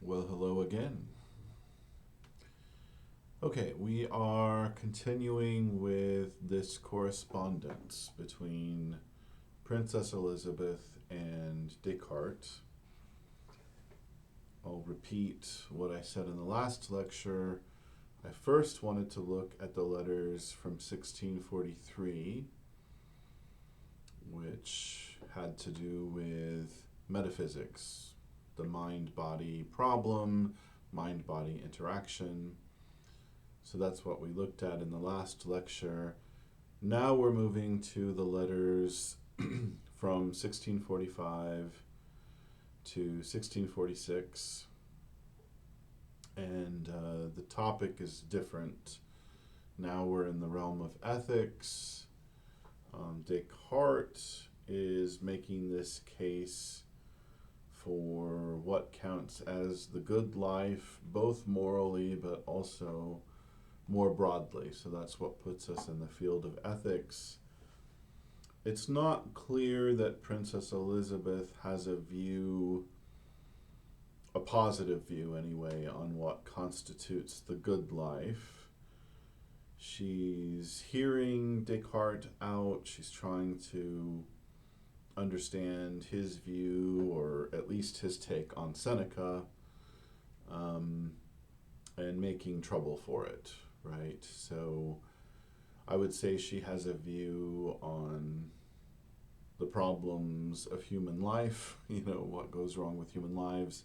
Well, hello again. Okay, we are continuing with this correspondence between Princess Elisabeth and Descartes. I'll repeat what I said in the last lecture. I first wanted to look at the letters from 1643, which had to do with metaphysics, the mind-body problem, mind-body interaction. So that's what we looked at in the last lecture. Now we're moving to the letters from 1645 to 1646. And the topic is different. Now we're in the realm of ethics. Descartes is making this case for what counts as the good life, both morally but also more broadly. So that's what puts us in the field of ethics. It's not clear that Princess Elisabeth has a view, a positive view anyway, on what constitutes the good life. She's hearing Descartes out. She's trying to understand his view, or at least his take on Seneca, and making trouble for it, right? So I would say she has a view on the problems of human life, what goes wrong with human lives.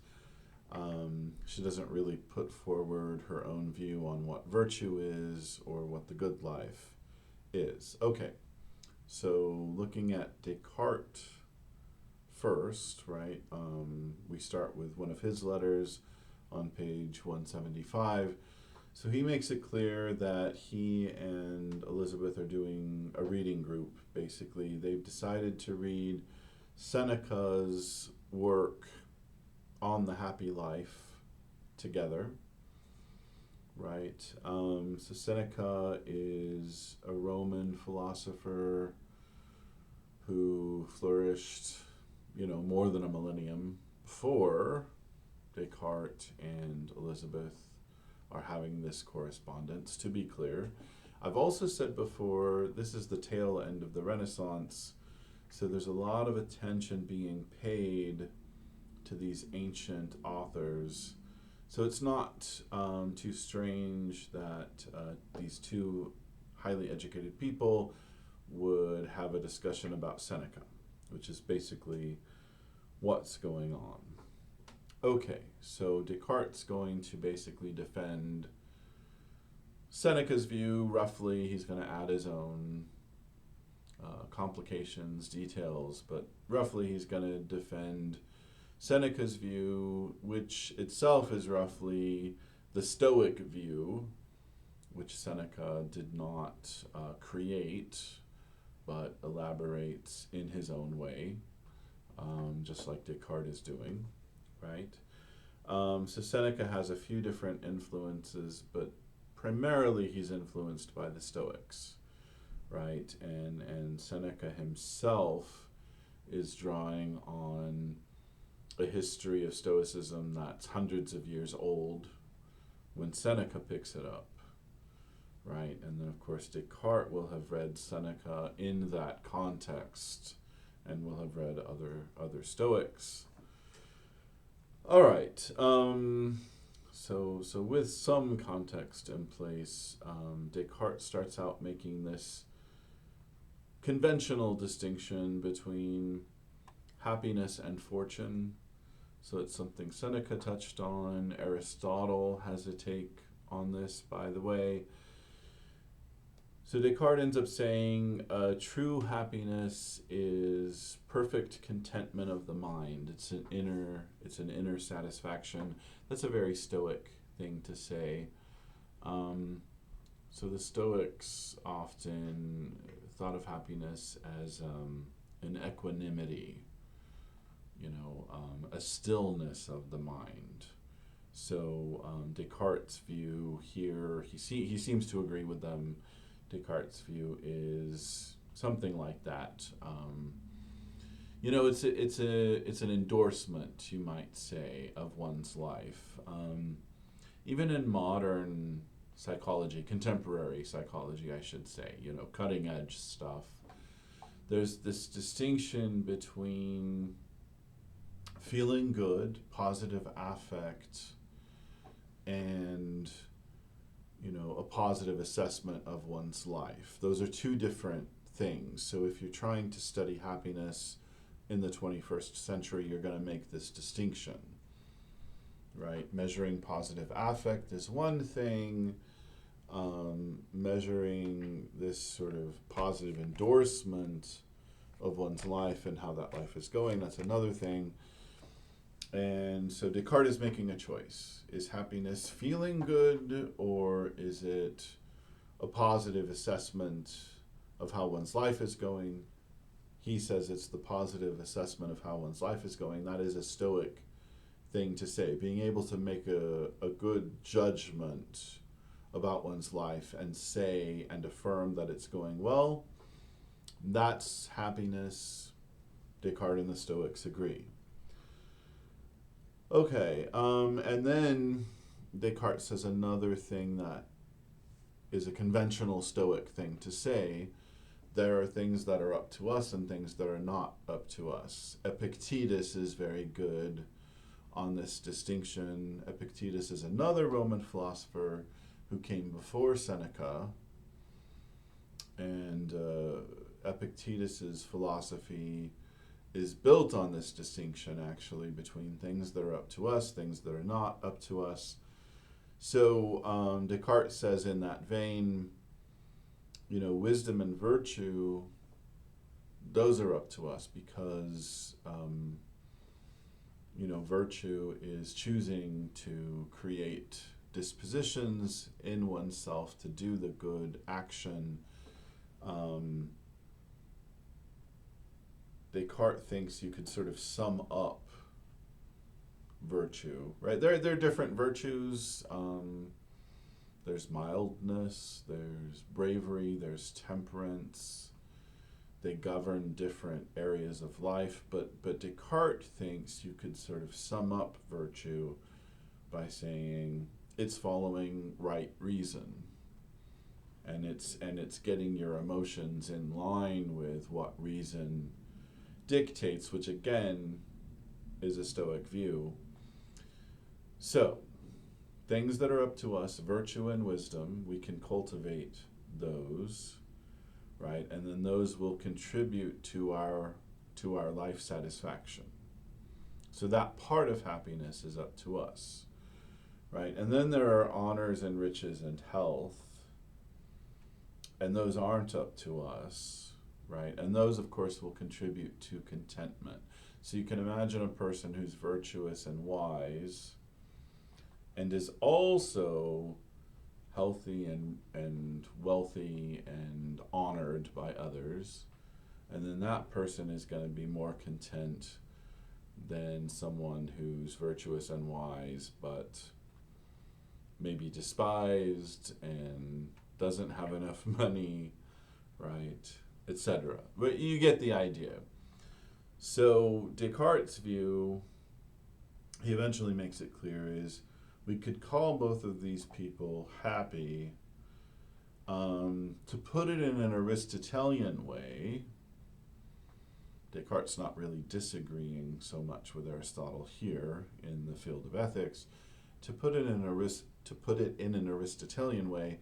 She doesn't really put forward her own view on what virtue is or what the good life is. Okay, so looking at Descartes first, right? We start with one of his letters on page 175. So he makes it clear that he and Elisabeth are doing a reading group. Basically, they've decided to read Seneca's work on the happy life together, right? So Seneca is a Roman philosopher who flourished, more than a millennium before Descartes and Elisabeth are having this correspondence, to be clear. I've also said before, this is the tail end of the Renaissance, so there's a lot of attention being paid to these ancient authors. So it's not too strange that these two highly educated people would have a discussion about Seneca, which is basically what's going on. Okay, so Descartes' going to basically defend Seneca's view, roughly. He's going to add his own complications, details, but roughly he's going to defend Seneca's view, which itself is roughly the Stoic view, which Seneca did not create, but elaborates in his own way, just like Descartes is doing, right? So Seneca has a few different influences, but primarily he's influenced by the Stoics, right? And Seneca himself is drawing on a history of Stoicism that's hundreds of years old when Seneca picks it up, right? And then, of course, Descartes will have read Seneca in that context and will have read other Stoics. All right. So with some context in place, Descartes starts out making this conventional distinction between happiness and fortune. So it's something Seneca touched on. Aristotle has a take on this, by the way. So Descartes ends up saying true happiness is perfect contentment of the mind. It's an inner satisfaction. That's a very Stoic thing to say. So the Stoics often thought of happiness as an equanimity, a stillness of the mind. So Descartes' view here, he seems to agree with them. Descartes' view is something like that. It's an endorsement, you might say, of one's life. Even in modern psychology, contemporary psychology, I should say, cutting edge stuff, there's this distinction between feeling good, positive affect, and a positive assessment of one's life. Those are two different things. So if you're trying to study happiness in the 21st century, you're going to make this distinction, right? Measuring positive affect is one thing. Measuring this sort of positive endorsement of one's life and how that life is going, that's another thing. And so Descartes is making a choice. Is happiness feeling good, or is it a positive assessment of how one's life is going? He says it's the positive assessment of how one's life is going. That is a Stoic thing to say. Being able to make a good judgment about one's life and say and affirm that it's going well, that's happiness. Descartes and the Stoics agree. Okay, and then Descartes says another thing that is a conventional Stoic thing to say. There are things that are up to us and things that are not up to us. Epictetus is very good on this distinction. Epictetus is another Roman philosopher who came before Seneca, and Epictetus's philosophy is built on this distinction, actually, between things that are up to us, things that are not up to us. So Descartes says in that vein, wisdom and virtue, those are up to us because, virtue is choosing to create dispositions in oneself to do the good action. Descartes thinks you could sort of sum up virtue, right? There are different virtues. There's mildness, there's bravery, there's temperance. They govern different areas of life, but Descartes thinks you could sort of sum up virtue by saying it's following right reason, and it's getting your emotions in line with what reason dictates, which again is a Stoic view. So, things that are up to us, virtue and wisdom, we can cultivate those, right? And then those will contribute to our life satisfaction. So that part of happiness is up to us, right? And then there are honors and riches and health, and those aren't up to us, right? And those, of course, will contribute to contentment. So you can imagine a person who's virtuous and wise and is also healthy and wealthy and honored by others, and then that person is going to be more content than someone who's virtuous and wise but maybe despised and doesn't have enough money, right, etc. But you get the idea. So Descartes' view, he eventually makes it clear, is we could call both of these people happy. To put it in an Aristotelian way, Descartes' not really disagreeing so much with Aristotle here in the field of ethics. To put it in an Aristotelian way,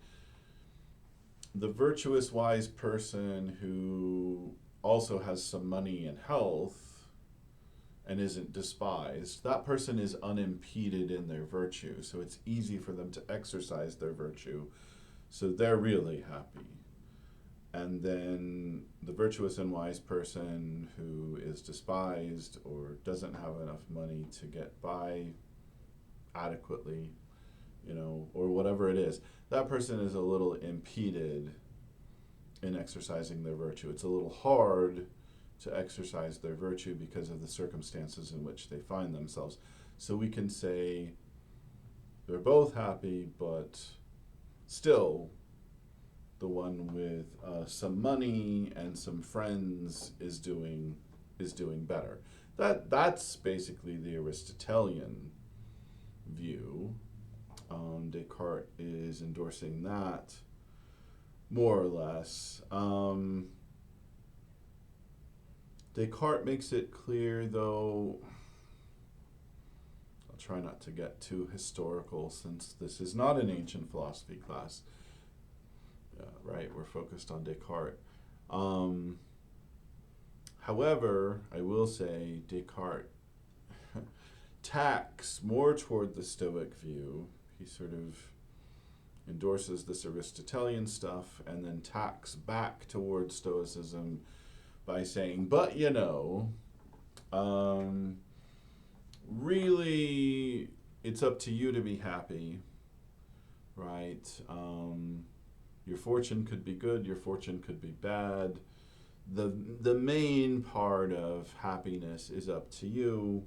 the virtuous, wise person who also has some money and health and isn't despised, that person is unimpeded in their virtue, so it's easy for them to exercise their virtue, so they're really happy. And then the virtuous and wise person who is despised or doesn't have enough money to get by adequately, or whatever it is, that person is a little impeded in exercising their virtue. It's a little hard to exercise their virtue because of the circumstances in which they find themselves. So we can say they're both happy, but still the one with some money and some friends is doing is doing better. That's basically the Aristotelian view. Descartes is endorsing that more or less. Descartes makes it clear, though, I'll try not to get too historical since this is not an ancient philosophy class. Right, we're focused on Descartes. However, I will say Descartes tacks more toward the Stoic view. He sort of endorses this Aristotelian stuff and then tacks back towards Stoicism by saying, but really, it's up to you to be happy, right? Your fortune could be good, your fortune could be bad. The main part of happiness is up to you.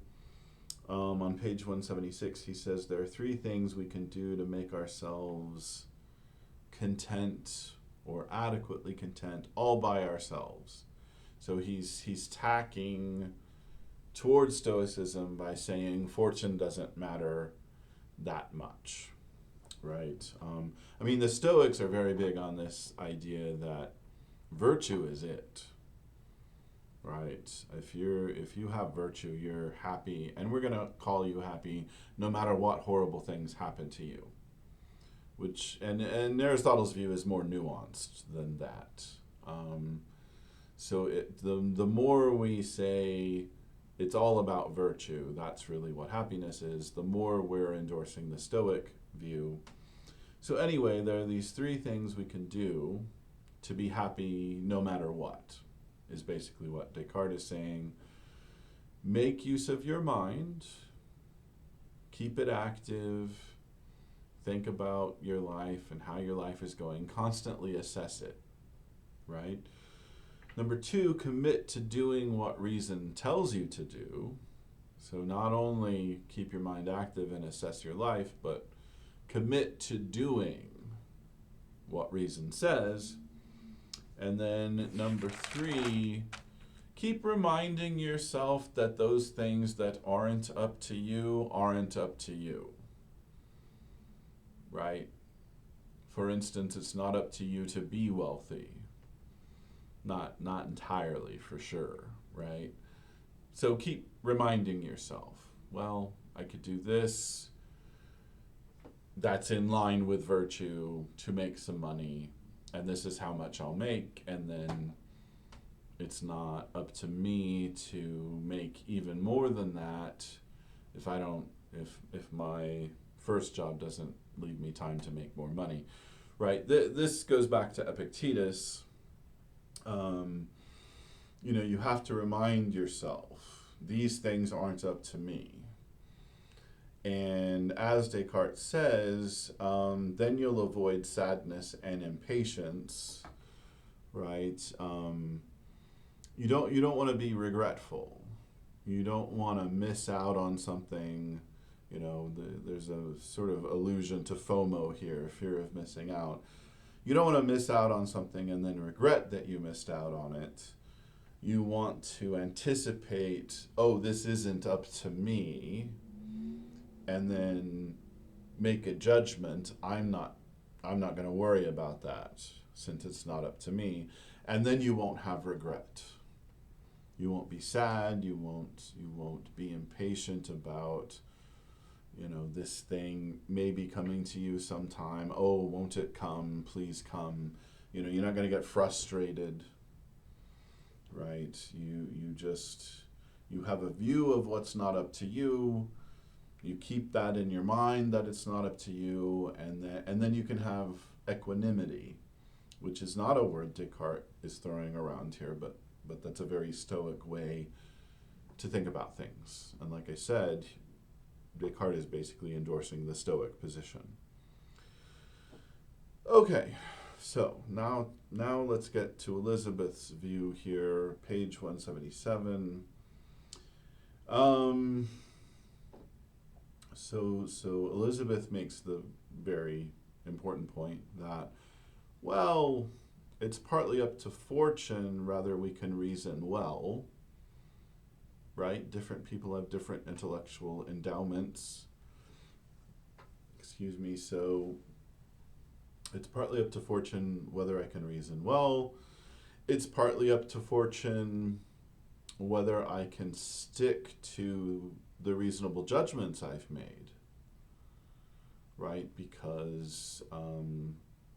On page 176, he says there are 3 things we can do to make ourselves content or adequately content all by ourselves. So he's tacking towards Stoicism by saying fortune doesn't matter that much, right? I mean, the Stoics are very big on this idea that virtue is it, right? If you have virtue, you're happy, and we're gonna call you happy no matter what horrible things happen to you. Which and Aristotle's view is more nuanced than that. So the more we say it's all about virtue, that's really what happiness is, the more we're endorsing the Stoic view. So anyway, there are these 3 things we can do to be happy no matter what, is basically what Descartes is saying. Make use of your mind, keep it active, think about your life and how your life is going, constantly assess it, right? Number 2, commit to doing what reason tells you to do. So not only keep your mind active and assess your life, but commit to doing what reason says. And then number 3, keep reminding yourself that those things that aren't up to you aren't up to you, right? For instance, it's not up to you to be wealthy. Not entirely, for sure, right? So keep reminding yourself, well, I could do this. That's in line with virtue to make some money, and this is how much I'll make, and then it's not up to me to make even more than that if my first job doesn't leave me time to make more money, right? This goes back to Epictetus. You have to remind yourself, these things aren't up to me. And as Descartes says, then you'll avoid sadness and impatience, right? You don't want to be regretful. You don't want to miss out on something. There's a sort of allusion to FOMO here, fear of missing out. You don't want to miss out on something and then regret that you missed out on it. You want to anticipate, oh, this isn't up to me, and then make a judgment. I'm not going to worry about that since it's not up to me. And then you won't have regret. You won't be sad. You won't be impatient about this thing maybe coming to you sometime. Oh, won't it come? Please come. You're not going to get frustrated, right? You have a view of what's not up to you. You keep that in your mind that it's not up to you, and then you can have equanimity, which is not a word Descartes is throwing around here, but that's a very Stoic way to think about things. And like I said, Descartes is basically endorsing the Stoic position. Okay, so now let's get to Elisabeth's view here, page 177. So Elisabeth makes the very important point that, well, it's partly up to fortune, rather we can reason well. right? Different people have different intellectual endowments. Excuse me. So it's partly up to fortune whether I can reason well. It's partly up to fortune whether I can stick to the reasonable judgments I've made, right? Because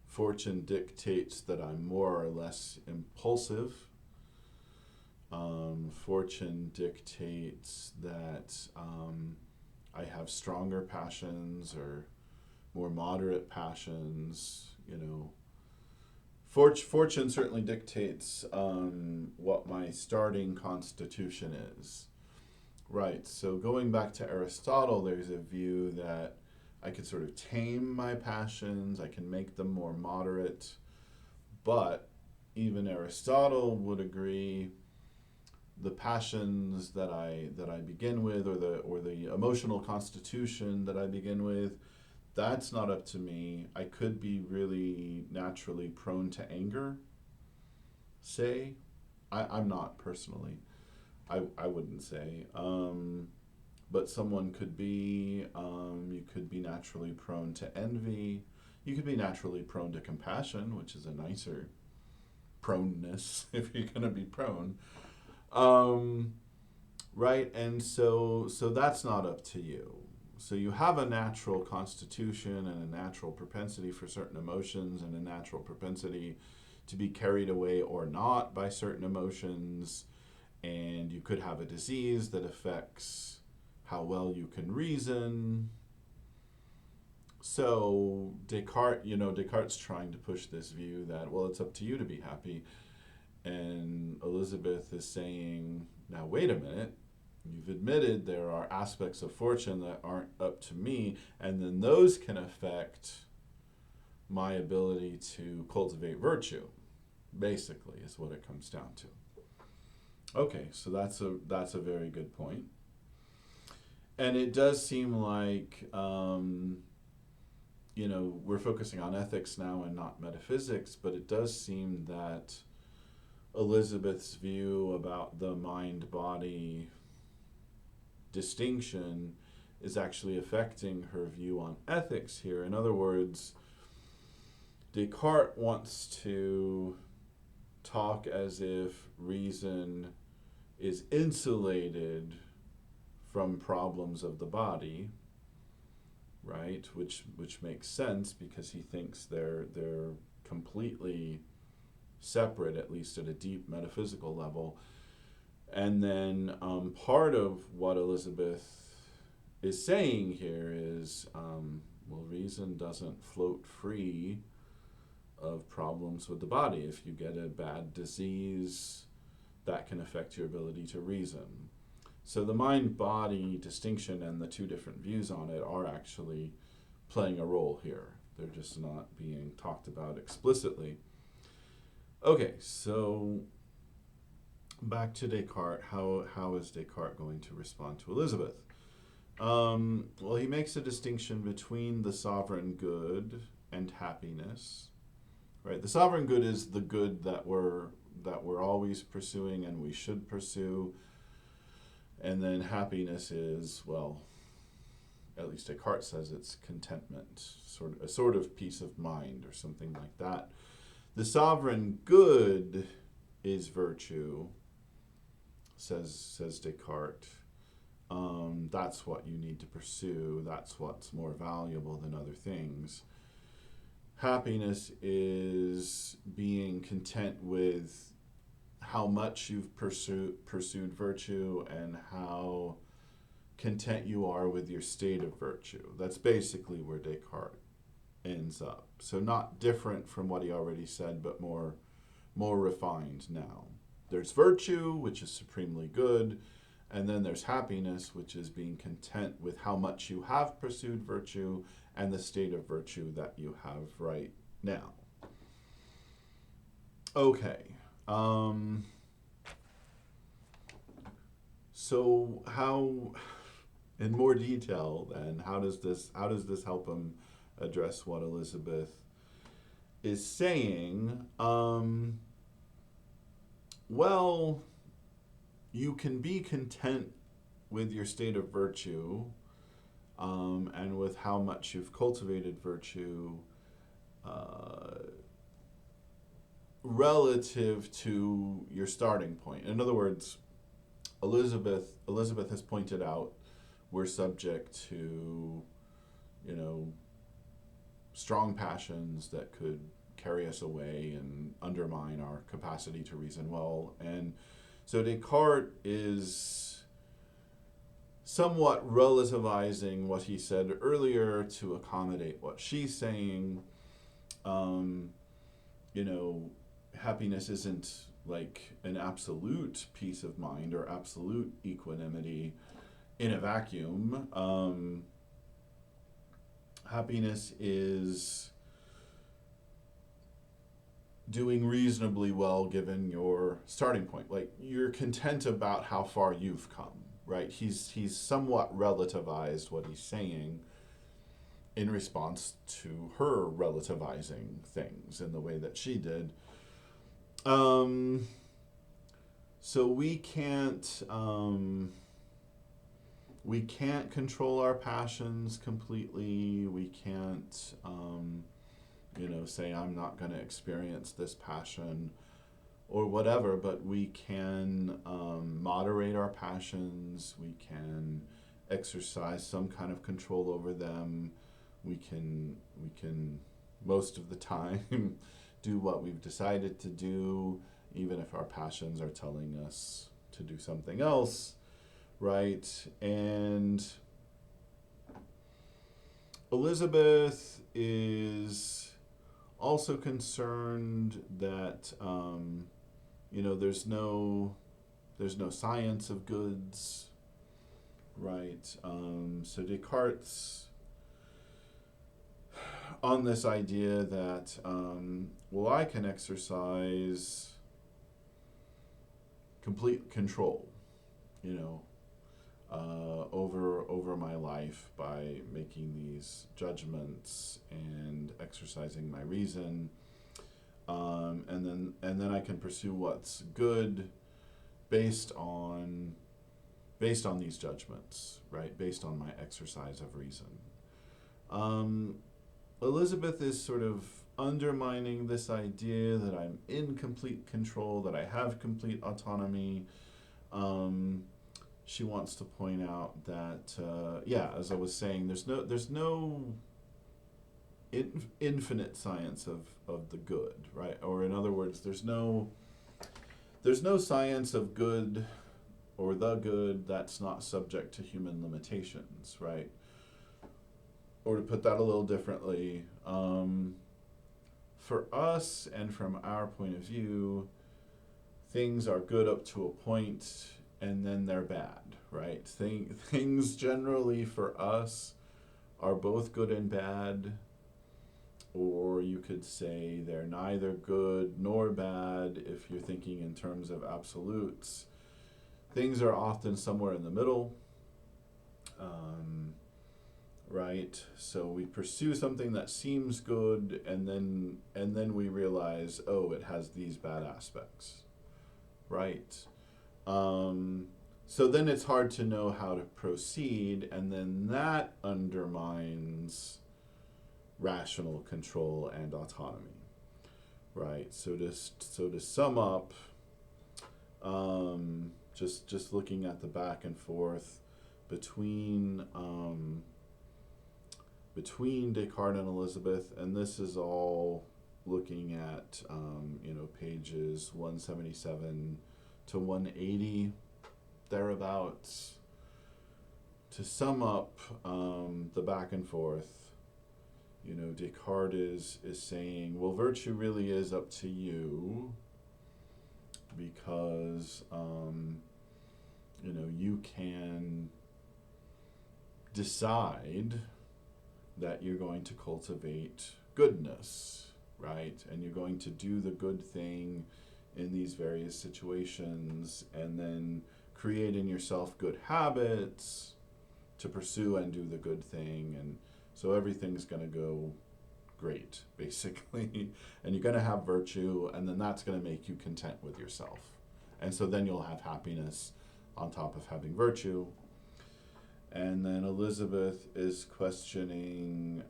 fortune dictates that I'm more or less impulsive. Fortune dictates that I have stronger passions or more moderate passions, you know. Fortune certainly dictates what my starting constitution is. Right, so going back to Aristotle, there's a view that I could sort of tame my passions, I can make them more moderate, but even Aristotle would agree the passions that I begin with, or the emotional constitution that I begin with, that's not up to me. I could be really naturally prone to anger, say. I'm not personally. I wouldn't say. But someone could be, you could be naturally prone to envy. You could be naturally prone to compassion, which is a nicer proneness if you're going to be prone. Right? And so that's not up to you. So you have a natural constitution and a natural propensity for certain emotions and a natural propensity to be carried away or not by certain emotions. And you could have a disease that affects how well you can reason. So Descartes trying to push this view that, well, it's up to you to be happy. And Elisabeth is saying, now wait a minute, you've admitted there are aspects of fortune that aren't up to me, and then those can affect my ability to cultivate virtue, basically, is what it comes down to. Okay, so that's a very good point. And it does seem like, we're focusing on ethics now and not metaphysics, but it does seem that Elisabeth's view about the mind-body distinction is actually affecting her view on ethics here. In other words, Descartes wants to talk as if reason is insulated from problems of the body, right? Which makes sense because he thinks they're completely separate, at least at a deep metaphysical level. And then part of what Elisabeth is saying here is, reason doesn't float free of problems with the body. If you get a bad disease, that can affect your ability to reason. So the mind-body distinction and the two different views on it are actually playing a role here. They're just not being talked about explicitly. Okay, so back to Descartes. How is Descartes going to respond to Elisabeth? He makes a distinction between the sovereign good and happiness. Right, the sovereign good is the good that we're always pursuing and we should pursue. And then happiness is, well, at least Descartes says it's contentment, a sort of peace of mind or something like that. The sovereign good is virtue, says Descartes. That's what you need to pursue. That's what's more valuable than other things. Happiness is being content with how much you've pursued virtue and how content you are with your state of virtue. That's basically where Descartes ends up. So not different from what he already said, but more refined now. There's virtue, which is supremely good, and then there's happiness, which is being content with how much you have pursued virtue and the state of virtue that you have right now. Okay. So how, in more detail then, how does this help him address what Elisabeth is saying? you can be content with your state of virtue, and with how much you've cultivated virtue, uh, relative to your starting point. In other words, Elisabeth has pointed out we're subject to, strong passions that could carry us away and undermine our capacity to reason well. And so Descartes is somewhat relativizing what he said earlier to accommodate what she's saying. Happiness isn't like an absolute peace of mind or absolute equanimity in a vacuum. Happiness is doing reasonably well given your starting point. Like, you're content about how far you've come, right? He's somewhat relativized what he's saying in response to her relativizing things in the way that she did. So we can't control our passions completely. We can't, say I'm not going to experience this passion or whatever, but we can moderate our passions. We can exercise some kind of control over them. We can most of the time do what we've decided to do, even if our passions are telling us to do something else, right? And Elisabeth is also concerned that there's no science of goods, right? So Descartes on this idea that I can exercise complete control, over my life by making these judgments and exercising my reason, and then I can pursue what's good based on these judgments, right? Based on my exercise of reason. Elisabeth is sort of undermining this idea that I'm in complete control, that I have complete autonomy. She wants to point out that, as I was saying, there's no infinite science of the good, right? Or in other words, there's no science of good or the good that's not subject to human limitations, right? Or to put that a little differently, for us and from our point of view, things are good up to a point and then they're bad, right? Things generally for us are both good and bad, or you could say they're neither good nor bad if you're thinking in terms of absolutes. Things are often somewhere in the middle. Right? So we pursue something that seems good, and then we realize, oh, it has these bad aspects, right? So then it's hard to know how to proceed, and then that undermines rational control and autonomy, right? So to sum up, just looking at the back and forth between Descartes and Elisabeth, and this is all looking at pages 177 to 180, thereabouts. To sum up the back and forth, Descartes is saying, well, virtue really is up to you, because you can decide that you're going to cultivate goodness, right? And you're going to do the good thing in these various situations, and then create in yourself good habits to pursue and do the good thing. And so everything's going to go great, basically. And you're going to have virtue, and then that's going to make you content with yourself. And so then you'll have happiness. on top of having virtue. And then Elisabeth is questioning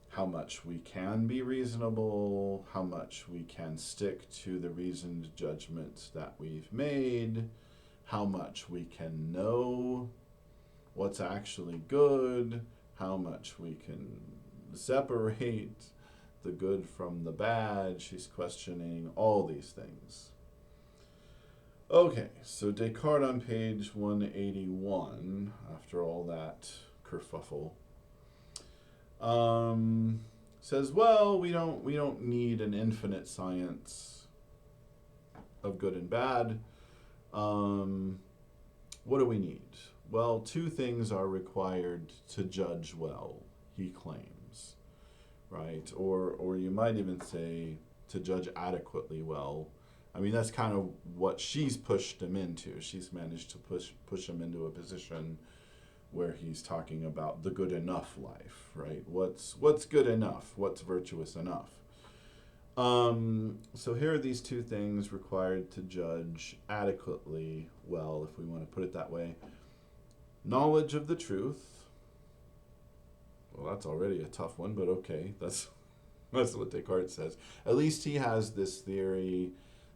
how much we can be reasonable, how much we can stick to the reasoned judgments that we've made, how much we can know what's actually good, how much we can separate the good from the bad. She's questioning all these things. Okay, so Descartes on page 181, after all that kerfuffle, says, well, we don't need an infinite science of good and bad. What do we need? Well, two things are required to judge well, he claims, right? Or you might even say to judge adequately well. I mean, that's kind of what she's pushed him into. She's managed to push him into a position where he's talking about the good enough life, right? What's good enough? What's virtuous enough? So here are these two things required to judge adequately well, if we want to put it that way. Knowledge of the truth. Well, that's already a tough one, but okay, that's what Descartes says. At least he has this theory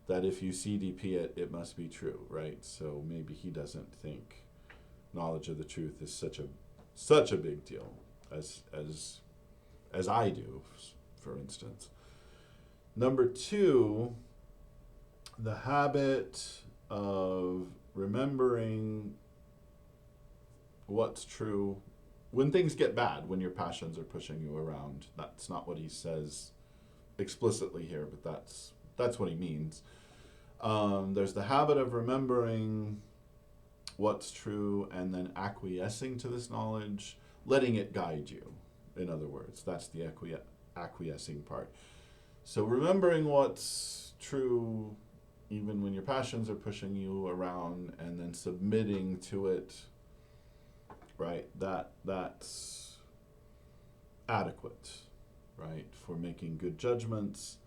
that if you CDP it, it must be true, right? So maybe he doesn't think knowledge of the truth is such a big deal as I do, for instance. Number two, the habit of remembering what's true when things get bad, when your passions are pushing you around. That's not what he says explicitly here, but that's what he means. There's the habit of remembering what's true and then acquiescing to this knowledge, letting it guide you. In other words, that's the acquiescing part. So remembering what's true even when your passions are pushing you around, and then submitting to it, right? That's adequate, right, for making good judgments.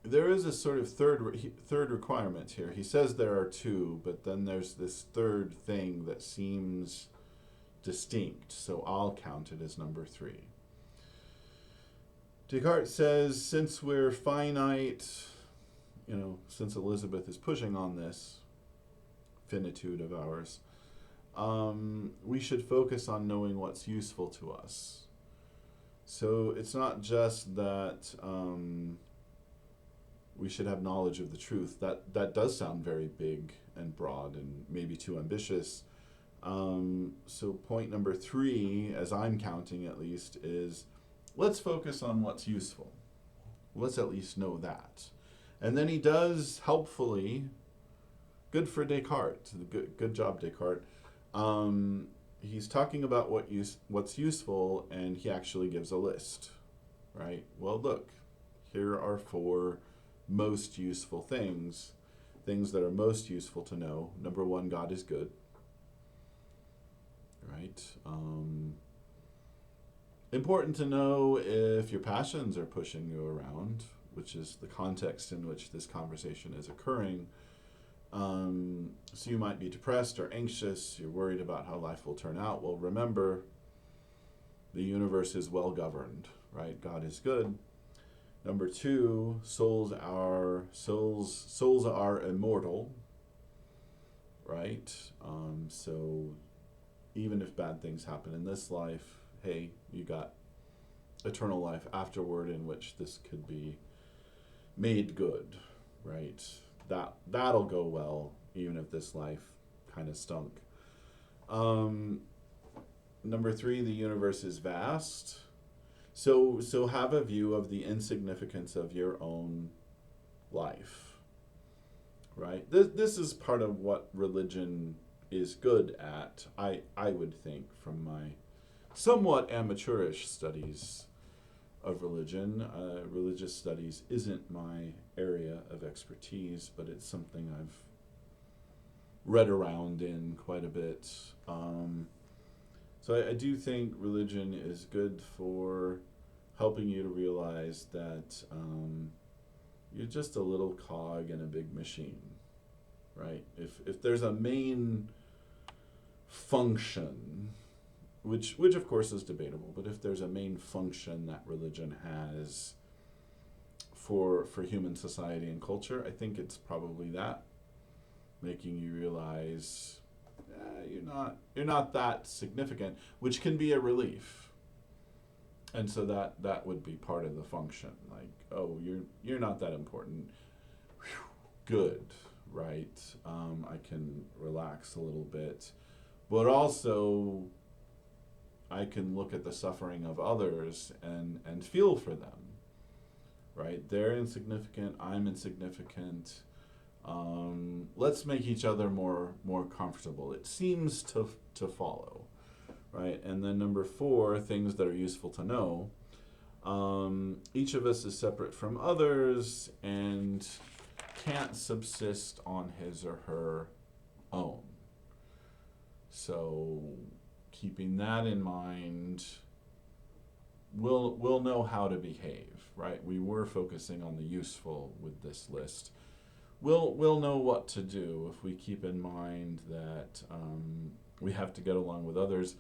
There is a sort of third requirement here. He says there are two, but then there's this third thing that seems distinct, so I'll count it as number 3. Descartes says, since we're finite, since Elisabeth is pushing on this finitude of ours, we should focus on knowing what's useful to us. So it's not just that we should have knowledge of the truth. That does sound very big and broad and maybe too ambitious. So point number 3, as I'm counting at least, is let's focus on what's useful. Let's at least know that. And then he does helpfully, good for Descartes, good job Descartes. He's talking about what's useful, and he actually gives a list, right? Well, look, here are 4 most useful things that are most useful to know. Number 1, God is good, right? Important to know if your passions are pushing you around, which is the context in which this conversation is occurring. So you might be depressed or anxious, you're worried about how life will turn out. Well, remember, the universe is well governed, right? God is good. Number 2, souls are immortal, right? So even if bad things happen in this life, hey, you got eternal life afterward in which this could be made good, right? That'll go well, even if this life kind of stunk. Number 3, the universe is vast. So have a view of the insignificance of your own life, right? This is part of what religion is good at, I would think, from my somewhat amateurish studies of religion. Religious studies isn't my area of expertise, but it's something I've read around in quite a bit. So I do think religion is good for helping you to realize that you're just a little cog in a big machine, right? If there's a main function, which of course is debatable, but if there's a main function that religion has for human society and culture, I think it's probably that, making you realize you're not that significant, which can be a relief. And so that would be part of the function, like, oh, you're not that important. Whew, good, right? I can relax a little bit, but also I can look at the suffering of others and feel for them, right? They're insignificant, I'm insignificant. Let's make each other more comfortable. It seems to follow, right? And then number 4, things that are useful to know. Each of us is separate from others and can't subsist on his or her own. So keeping that in mind, we'll know how to behave, right? We were focusing on the useful with this list. We'll know what to do if we keep in mind that we have to get along with others.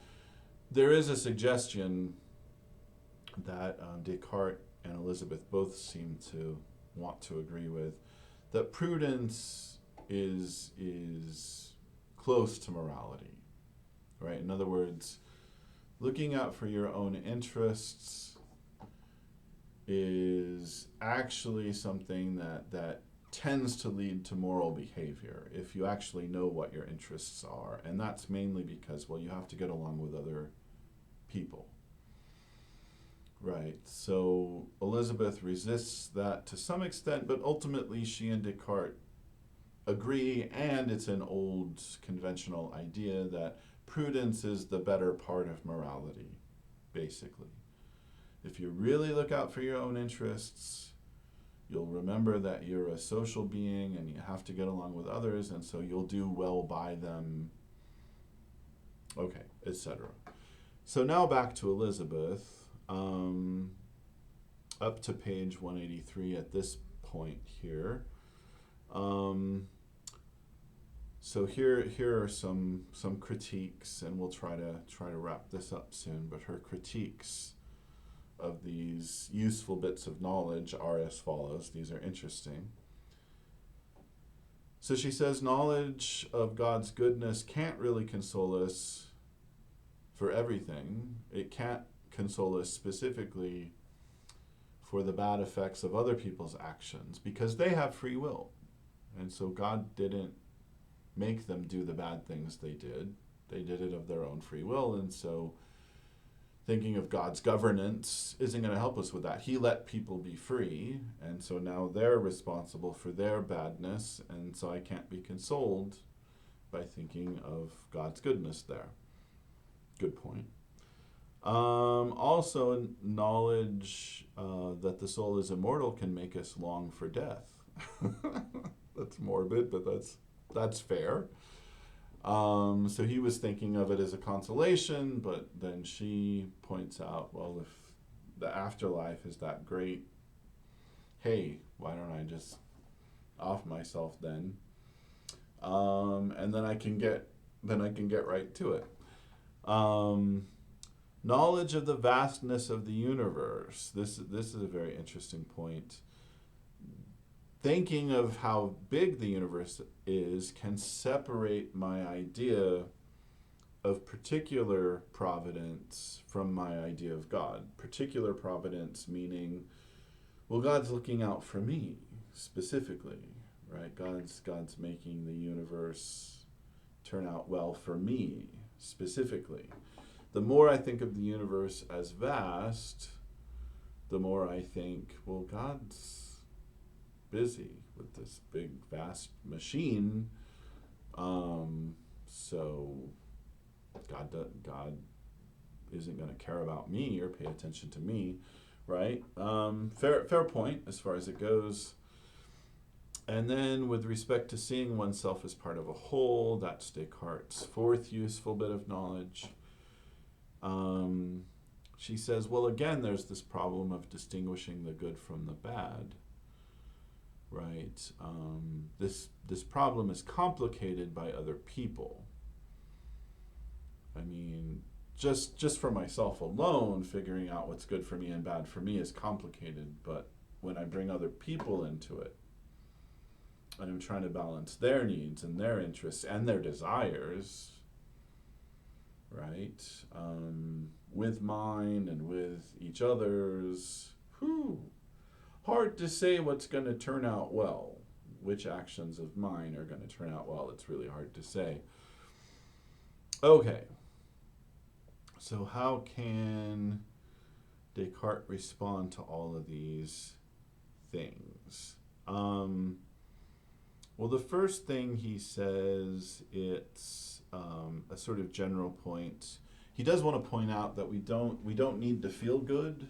There is a suggestion that Descartes and Elisabeth both seem to want to agree with, that prudence is close to morality, right? In other words, looking out for your own interests is actually something that tends to lead to moral behavior if you actually know what your interests are. And that's mainly because, well, you have to get along with other people, right? So Elisabeth resists that to some extent, but ultimately she and Descartes agree, and it's an old conventional idea that prudence is the better part of morality, basically. If you really look out for your own interests, you'll remember that you're a social being and you have to get along with others, and so you'll do well by them, okay, etc. So now back to Elisabeth, up to page 183 at this point here. So here are some critiques, and we'll try to wrap this up soon. But her critiques of these useful bits of knowledge are as follows. These are interesting. So she says, knowledge of God's goodness can't really console us for everything. It can't console us specifically for the bad effects of other people's actions, because they have free will. And so God didn't make them do the bad things they did. They did it of their own free will, and so thinking of God's governance isn't going to help us with that. He let people be free, and so now they're responsible for their badness, and so I can't be consoled by thinking of God's goodness there. Good point. Also, knowledge that the soul is immortal can make us long for death. That's morbid, but that's fair. So he was thinking of it as a consolation, but then she points out, well, if the afterlife is that great, hey, why don't I just off myself then? And then I can get right to it. Knowledge of the vastness of the universe. This is a very interesting point. Thinking of how big the universe is can separate my idea of particular providence from my idea of God. Particular providence meaning, well, God's looking out for me specifically, right? God's making the universe turn out well for me specifically. The more I think of the universe as vast, the more I think, well, God's busy with this big, vast machine. So God isn't going to care about me or pay attention to me, right? Fair point as far as it goes. And then with respect to seeing oneself as part of a whole, that's Descartes' 4th useful bit of knowledge. She says, well, again, there's this problem of distinguishing the good from the bad. right? This problem is complicated by other people. I mean, just for myself alone, figuring out what's good for me and bad for me is complicated. But when I bring other people into it, and I'm trying to balance their needs and their interests and their desires, right, with mine and with each other's, hard to say what's going to turn out well. Which actions of mine are going to turn out well? It's really hard to say. Okay. So how can Descartes respond to all of these things? Well, the first thing he says, it's a sort of general point. He does want to point out that we don't need to feel good.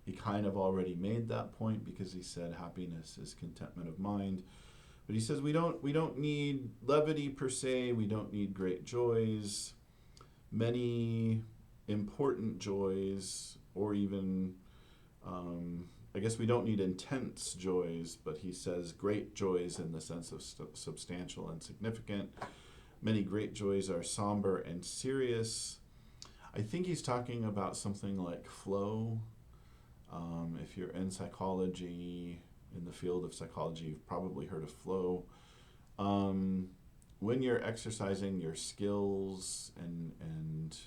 He kind of already made that point because he said happiness is contentment of mind. But he says we don't need levity per se. We don't need great joys. Many important joys, or even, I guess we don't need intense joys, but he says great joys in the sense of substantial and significant. Many great joys are somber and serious. I think he's talking about something like flow. If you're in psychology, in the field of psychology, you've probably heard of flow. When you're exercising your skills and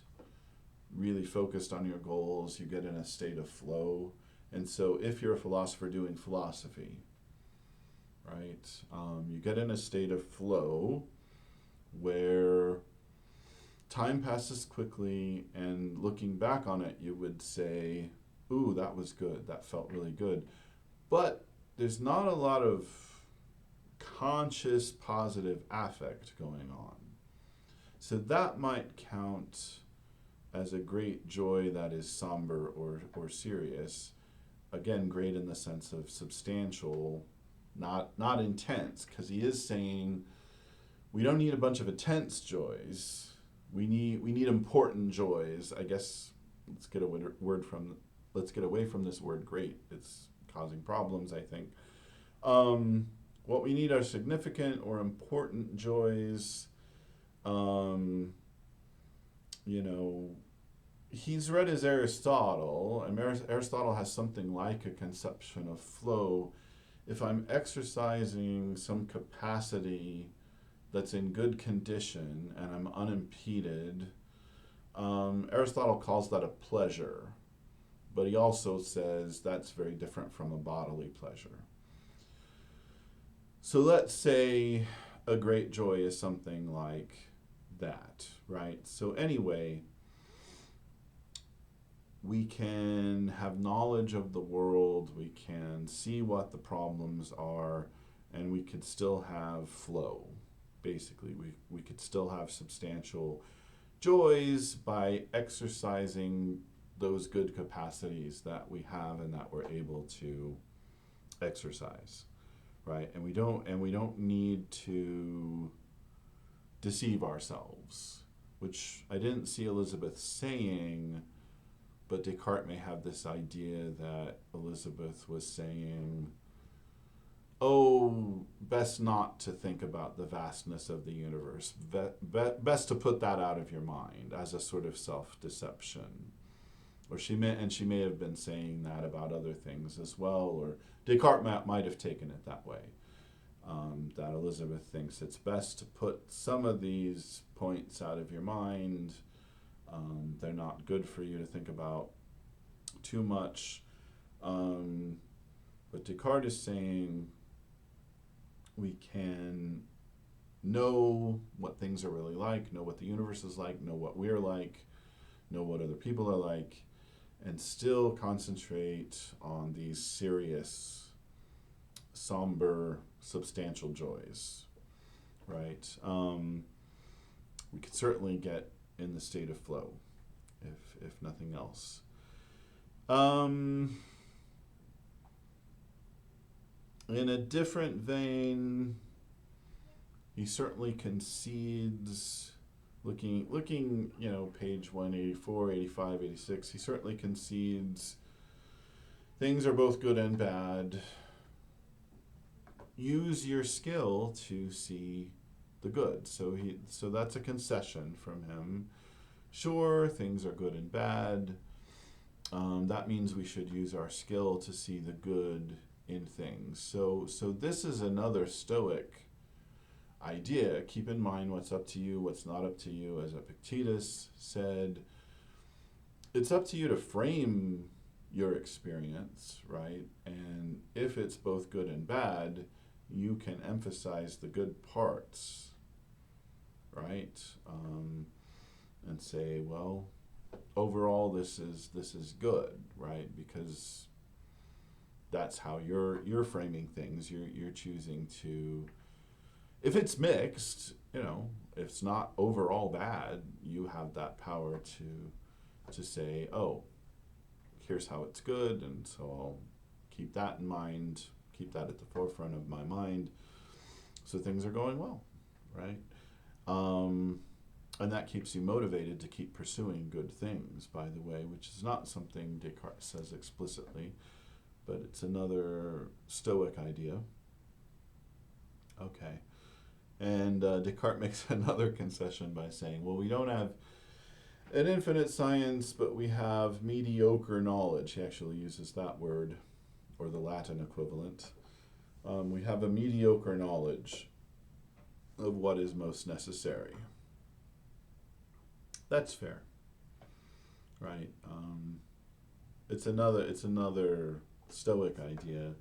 really focused on your goals, you get in a state of flow. And so if you're a philosopher doing philosophy, right, you get in a state of flow where time passes quickly, and looking back on it, you would say, ooh, that was good, that felt really good. But there's not a lot of conscious positive affect going on. So that might count as a great joy that is somber or serious. Again, great in the sense of substantial, not intense, because he is saying we don't need a bunch of intense joys. We need important joys. I guess let's get away from this word great. It's causing problems, I think. What we need are significant or important joys. He's read his Aristotle, and Aristotle has something like a conception of flow. If I'm exercising some capacity that's in good condition and I'm unimpeded, Aristotle calls that a pleasure, but he also says that's very different from a bodily pleasure. So let's say a great joy is something like that, right? So anyway, we can have knowledge of the world, we can see what the problems are, and we could still have flow. Basically, we could still have substantial joys by exercising those good capacities that we have and that we're able to exercise, right? And we don't need to deceive ourselves, which I didn't see Elisabeth saying, but Descartes may have this idea that Elisabeth was saying, oh, best not to think about the vastness of the universe. Best to put that out of your mind as a sort of self-deception. Or she may have been saying that about other things as well, or Descartes might have taken it that way. That Elisabeth thinks it's best to put some of these points out of your mind. They're not good for you to think about too much. But Descartes is saying we can know what things are really like, know what the universe is like, know what we're like, know what other people are like, and still concentrate on these serious, somber, substantial joys, right? We could certainly get in the state of flow, if nothing else. In a different vein, he certainly concedes, looking, page 184, 85, 86, he certainly concedes things are both good and bad. use your skill to see the good. So that's a concession from him. Sure, things are good and bad. That means we should use our skill to see the good in things. So this is another Stoic idea. Keep in mind what's up to you, what's not up to you. As Epictetus said, it's up to you to frame your experience, right? And if it's both good and bad, you can emphasize the good parts, right? And say, well, overall, this is good, right? Because that's how you're framing things. You're choosing to. If it's mixed, if it's not overall bad, you have that power to say, oh, here's how it's good, and so I'll keep that in mind, keep that at the forefront of my mind, so things are going well, right? And that keeps you motivated to keep pursuing good things, by the way, which is not something Descartes says explicitly, but it's another Stoic idea. Okay. And Descartes makes another concession by saying, well, we don't have an infinite science, but we have mediocre knowledge. He actually uses that word, or the Latin equivalent. We have a mediocre knowledge of what is most necessary. That's fair, right? It's another Stoic idea.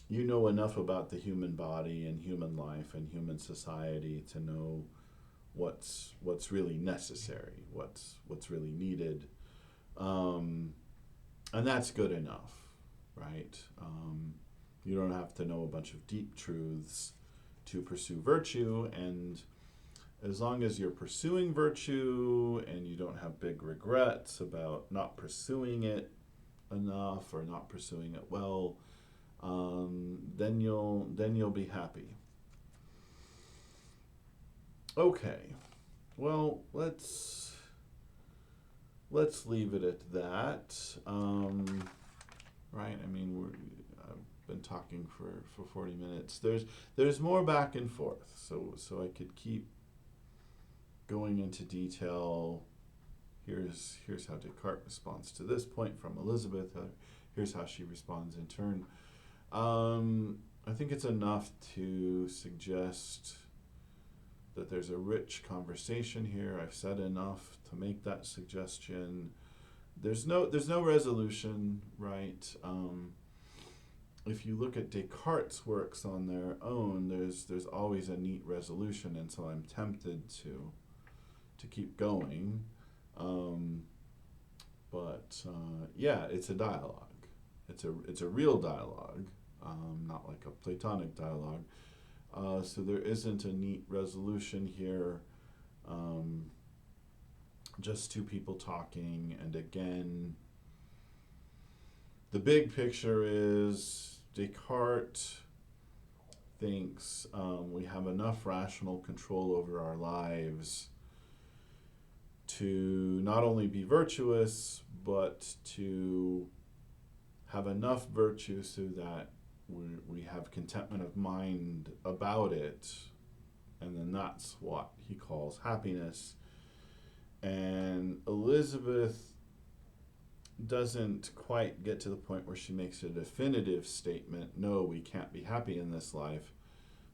You know enough about the human body and human life and human society to know what's really necessary, what's really needed, and that's good enough, right? You don't have to know a bunch of deep truths to pursue virtue, and as long as you're pursuing virtue and you don't have big regrets about not pursuing it enough or not pursuing it well, then you'll be happy. Okay, well, let's leave it at that. Right? I mean, I've been talking for 40 minutes. There's more back and forth, so I could keep going into detail. Here's how Descartes responds to this point from Elisabeth. Here's how she responds in turn. I think it's enough to suggest that there's a rich conversation here. I've said enough to make that suggestion. There's no resolution, right? If you look at Descartes' works on their own, there's always a neat resolution, and so I'm tempted to keep going. But it's a dialogue. It's a real dialogue, not like a Platonic dialogue. So there isn't a neat resolution here. Just two people talking, and again, the big picture is Descartes thinks we have enough rational control over our lives to not only be virtuous, but to have enough virtue so that we have contentment of mind about it, and then that's what he calls happiness. And Elisabeth doesn't quite get to the point where she makes a definitive statement, no, we can't be happy in this life,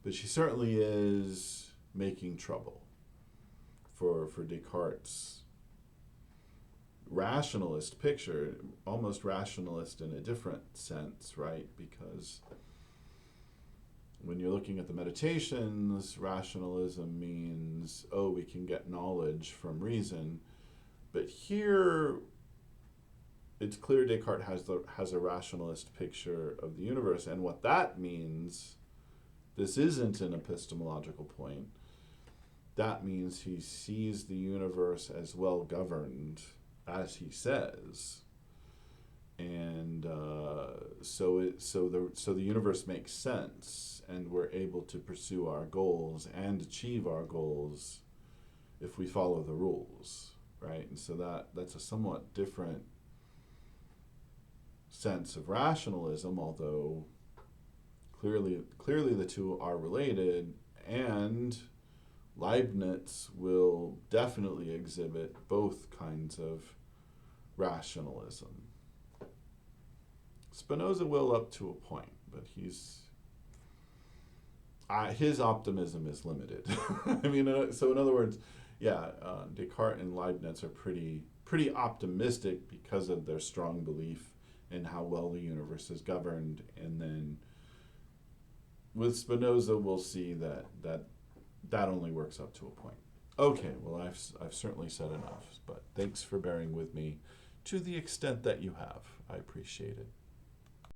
but she certainly is making trouble for Descartes' rationalist picture, almost rationalist in a different sense, right? Because when you're looking at the Meditations, rationalism means, oh, we can get knowledge from reason. But here, it's clear Descartes has a rationalist picture of the universe, and what that means, this isn't an epistemological point, that means he sees the universe as well governed, as he says, and so the universe makes sense, and we're able to pursue our goals and achieve our goals if we follow the rules, right? And so that's a somewhat different sense of rationalism, although clearly the two are related, and Leibniz will definitely exhibit both kinds of rationalism. Spinoza will up to a point, but his optimism is limited. I mean, so in other words, Descartes and Leibniz are pretty optimistic because of their strong belief in how well the universe is governed, and then with Spinoza, we'll see that only works up to a point. Okay, well, I've certainly said enough, but thanks for bearing with me to the extent that you have. I appreciate it.